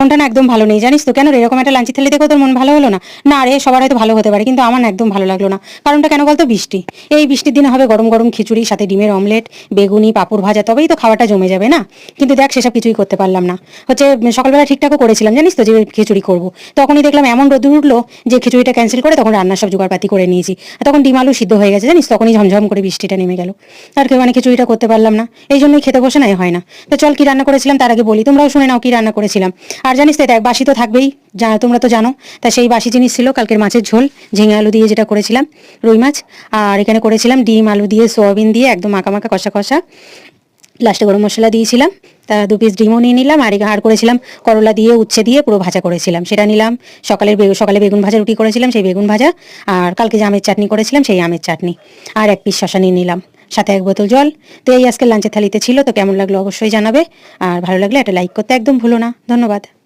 মনটা না একদম ভালো নেই, জানিস তো কেন রে? এরকম একটা লাঞ্চের থালি দেখো তোর মন ভালো হলো না? না রে, সবার হয়তো ভালো হতে পারে, কিন্তু আমার না একদম ভালো লাগলো না। কারণটা কেন বলতো? বৃষ্টি। এই বৃষ্টির দিনে হবে গরম গরম খিচুড়ি, সাথে ডিমের অমলেট, বেগুনি, পাঁপড় ভাজা, তবেই তো খাওয়াটা জমে যাবে না? কিন্তু দেখ, সেসব কিছুই করতে পারলাম না। হচ্ছে সকালবেলা ঠিকঠাকও করেছিলাম, জানিস তো, যে খিচুড়ি করব। তখনই দেখলাম এমন রোদ্দুর উঠলো যে খিচুড়িটা ক্যান্সেল করে তখন রান্নার সব জোগাড়পাতি করে নিয়েছি। তখন ডিম আলু সিদ্ধ হয়ে গেছে, জানিস, তখনই ঝমঝম করে বৃষ্টিটা নেমে গেল। আর কেউ মানে খিচুড়িটা করতে পারলাম না, এই জন্যই খেতে বসে নাই হয় না। তো চল, কি রান্না করেছিলাম তার আগে বলি, তোমরাও শুনে নাও কি রান্না করেছিলাম। আর জানিস তো, দেখ, বাসি তো থাকবেই, তোমরা তো জানো। তা সেই বাসি জিনিস ছিল কালকের মাছের ঝোল, ঝিঙে আলু দিয়ে যেটা করেছিলাম, রুই মাছ। আর এখানে করেছিলাম ডিম আলু দিয়ে সোয়াবিন দিয়ে একদম মাখা মাখা কষা কষা, লাস্টে গরম মশলা দিয়েছিলাম। তা 2 পিস ডিমও নিয়ে নিলাম। আর করেছিলাম করলা দিয়ে উচ্ছে দিয়ে পুরো ভাজা করেছিলাম, সেটা নিলাম। সকালে বেগুন ভাজা রুটি করেছিলাম, সেই বেগুন ভাজা। আর কালকে যে আমের চাটনি করেছিলাম, সেই আমের চাটনি। আর 1 পিস শশা নিয়ে নিলাম, সাথে 1 বোতল জল। তো এই আজকে লাঞ্চের থালিতে ছিল। তো কেমন লাগলো অবশ্যই জানাবে। আর ভালো লাগলে একটা লাইক করতে একদম ভুলো না। ধন্যবাদ।